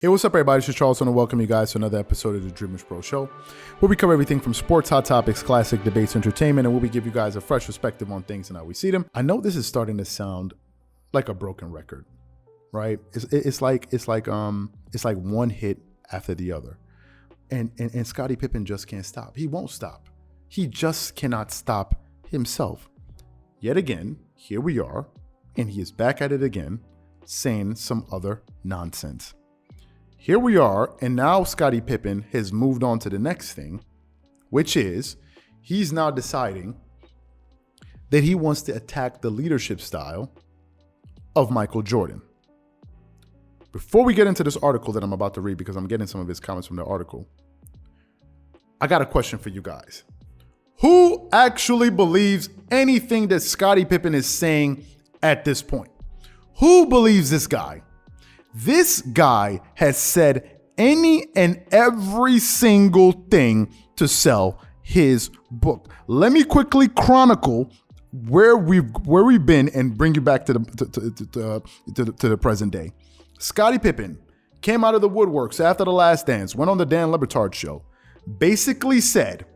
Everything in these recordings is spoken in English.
Hey, what's up, everybody? This is Charles, and I welcome you guys to another episode of the Dreamerspro Show, where we cover everything from sports, hot topics, classic debates, entertainment, and where we give you guys a fresh perspective on things and how we see them. I know this is starting to sound like a broken record, right? It's like one hit after the other, and Scottie Pippen just can't stop. He won't stop. He just cannot stop himself. Yet again, here we are, and he is back at it again, saying some other nonsense. Here we are, and now Scottie Pippen has moved on to the next thing, which is he's now deciding that he wants to attack the leadership style of Michael Jordan. Before we get into this article that I'm about to read, because I'm getting some of his comments from the article, I got a question for you guys. Who actually believes anything that Scottie Pippen is saying at this point? Who believes this guy? This guy has said any and every single thing to sell his book. Let me quickly chronicle where we've been and bring you back to the present day. Scottie Pippen came out of the woodworks after The Last Dance, went on the Dan Le Batard show, basically said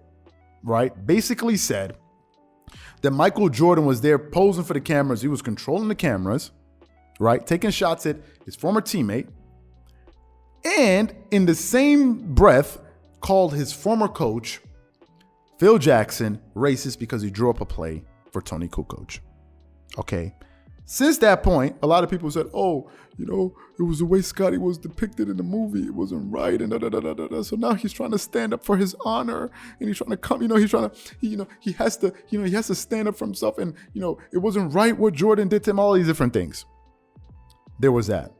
that Michael Jordan was there posing for the cameras. He was controlling the cameras, right? Taking shots at his former teammate, and in the same breath called his former coach, Phil Jackson, racist because he drew up a play for Tony Kukoc. Okay. Since that point, a lot of people said, oh, it was the way Scottie was depicted in the movie. It wasn't right. And So now he's trying to stand up for his honor, and he's trying to come, he has to stand up for himself. And, it wasn't right what Jordan did to him, all these different things. There was that.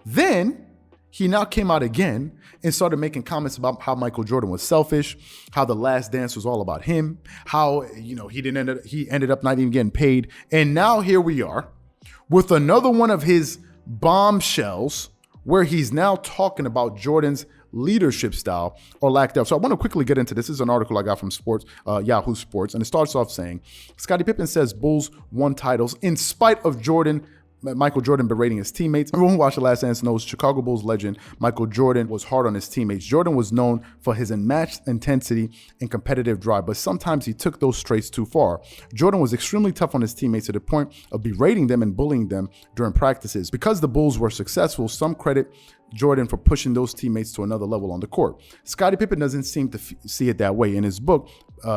Then he now came out again and started making comments about how Michael Jordan was selfish, how The Last Dance was all about him, how he ended up not even getting paid. And now here we are with another one of his bombshells where he's now talking about Jordan's leadership style or lack thereof. So I want to quickly get into this. This is an article I got from Yahoo Sports, and it starts off saying, Scottie Pippen says Bulls won titles in spite of Michael Jordan berating his teammates. Everyone who watched The Last Dance knows Chicago Bulls legend Michael Jordan was hard on his teammates. Jordan was known for his unmatched intensity and competitive drive, but sometimes he took those traits too far. Jordan was extremely tough on his teammates to the point of berating them and bullying them during practices. Because the Bulls were successful, some credit Jordan for pushing those teammates to another level on the court. Scottie Pippen doesn't seem to see it that way. In his book,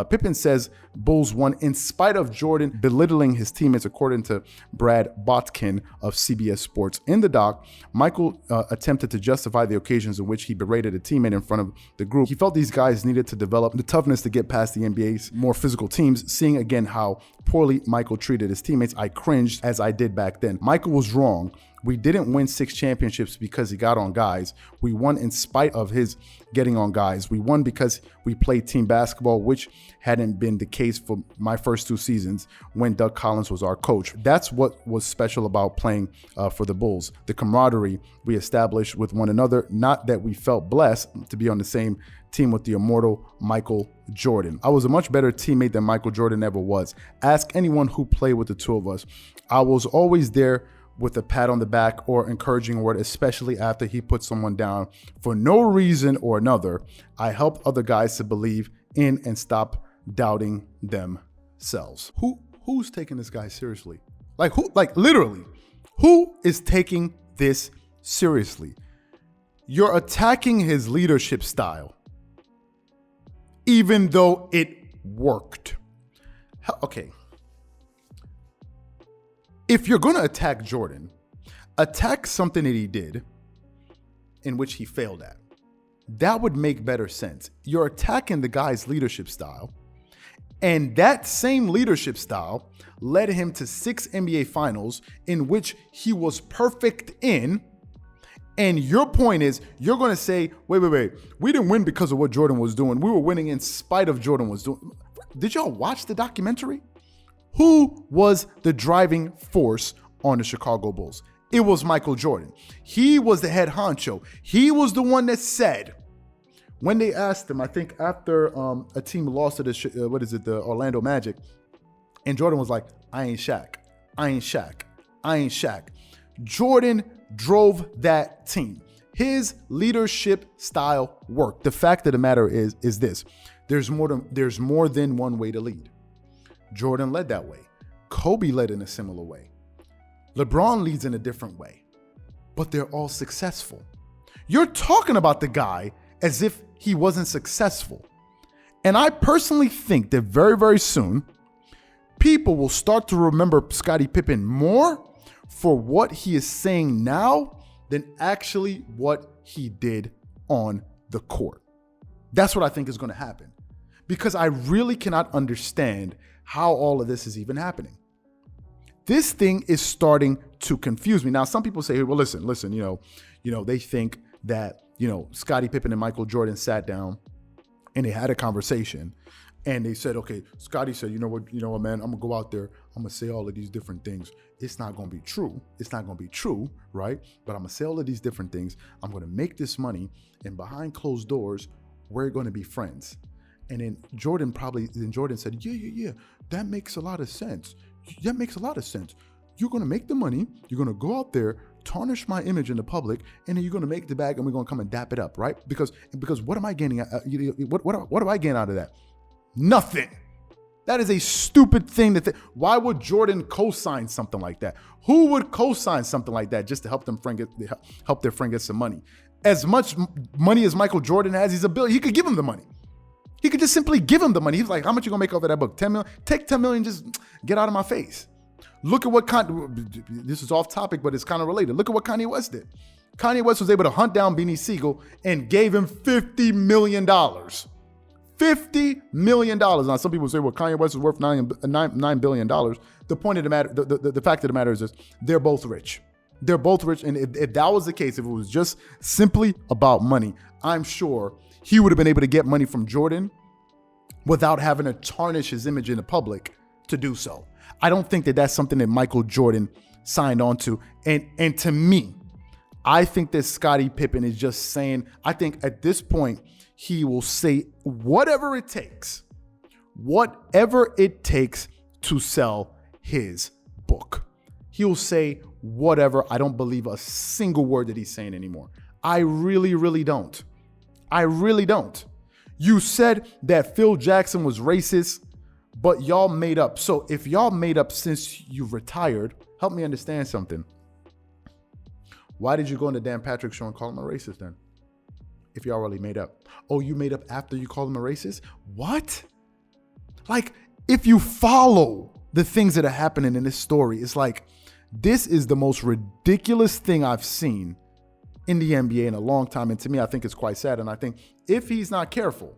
Pippen says Bulls won in spite of Jordan belittling his teammates, according to Brad Botkin of CBS Sports. In the doc, Michael attempted to justify the occasions in which he berated a teammate in front of the group. He felt these guys needed to develop the toughness to get past the NBA's more physical teams. Seeing again how poorly Michael treated his teammates, I cringed as I did back then. Michael was wrong. We didn't win 6 championships because he got on guys. We won in spite of his getting on guys. We won because we played team basketball, which hadn't been the case for my first 2 seasons when Doug Collins was our coach. That's what was special about playing for the Bulls. The camaraderie we established with one another, not that we felt blessed to be on the same team with the immortal Michael Jordan. I was a much better teammate than Michael Jordan ever was. Ask anyone who played with the two of us. I was always there with a pat on the back or encouraging word, especially after he put someone down for no reason or another. I helped other guys to believe in and stop doubting themselves. Who's taking this guy seriously? Literally, who is taking this seriously? You're attacking his leadership style, even though it worked. Okay. If you're going to attack Jordan, attack something that he did in which he failed at. That would make better sense. You're attacking the guy's leadership style, and that same leadership style led him to 6 NBA finals in which he was perfect in. And your point is, you're going to say, wait, we didn't win because of what Jordan was doing. We were winning in spite of Jordan was doing. Did y'all watch the documentary? Who was the driving force on the Chicago Bulls? It was Michael Jordan. He was the head honcho. He was the one that said, when they asked him, I think after a team lost to the Orlando Magic, and Jordan was like, I ain't Shaq. Jordan drove that team. His leadership style worked. The fact of the matter is this. There's more than one way to lead. Jordan led that way. Kobe led in a similar way. LeBron leads in a different way. But they're all successful. You're talking about the guy as if he wasn't successful. And I personally think that very, very soon, people will start to remember Scottie Pippen more for what he is saying now than actually what he did on the court. That's what I think is going to happen. Because I really cannot understand how all of this is even happening. This thing is starting to confuse me. Now, some people say, well, listen, they think that, Scottie Pippen and Michael Jordan sat down and they had a conversation and they said, okay, Scottie said, you know what, man, I'm gonna go out there, I'm gonna say all of these different things. It's not gonna be true. It's not gonna be true, right? But I'm gonna say all of these different things. I'm gonna make this money, and behind closed doors, we're gonna be friends. And then Jordan said, yeah, that makes a lot of sense. That makes a lot of sense. You're going to make the money. You're going to go out there, tarnish my image in the public, and then you're going to make the bag, and we're going to come and dap it up, right? Because what am I gaining? What do I gain out of that? Nothing. That is a stupid thing. Why would Jordan co-sign something like that? Who would co-sign something like that just to help their friend get some money? As much money as Michael Jordan has, he's a billionaire. He could give him the money. He could just simply give him the money. He's like, how much you gonna make off of that book? 10 million? Take 10 million, just get out of my face. Look at this is off topic, but it's kind of related. Look at what Kanye West did. Kanye West was able to hunt down Beanie Siegel and gave him $50 million. $50 million. Now, some people say, well, Kanye West is worth $9 billion. The point of the matter, the fact of the matter is this, they're both rich. They're both rich. And if that was the case, if it was just simply about money, I'm sure he would have been able to get money from Jordan without having to tarnish his image in the public to do so. I don't think that that's something that Michael Jordan signed on to. And to me, I think that Scottie Pippen is just saying, I think at this point, he will say whatever it takes to sell his book. He'll say whatever. I don't believe a single word that he's saying anymore. I really, really don't. I really don't. You said that Phil Jackson was racist, but y'all made up. So if y'all made up since you retired, help me understand something. Why did you go on the Dan Patrick show and call him a racist then? If y'all really made up. Oh, you made up after you called him a racist? What? Like, if you follow the things that are happening in this story, it's like, this is the most ridiculous thing I've seen in the NBA in a long time. And to me, I think it's quite sad. And I think if he's not careful,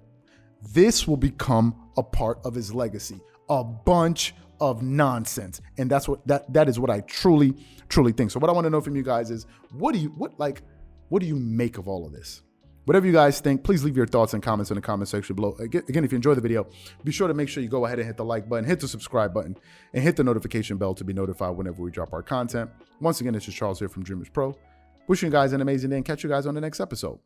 this will become a part of his legacy, a bunch of nonsense. And that is what I truly, truly think. So what I want to know from you guys is, what do you make of all of this? Whatever you guys think, please leave your thoughts and comments in the comment section below. Again, if you enjoyed the video, be sure to make sure you go ahead and hit the like button, hit the subscribe button, and hit the notification bell to be notified whenever we drop our content. Once again, this is Charles here from Dreamerspro. Wishing you guys an amazing day and catch you guys on the next episode.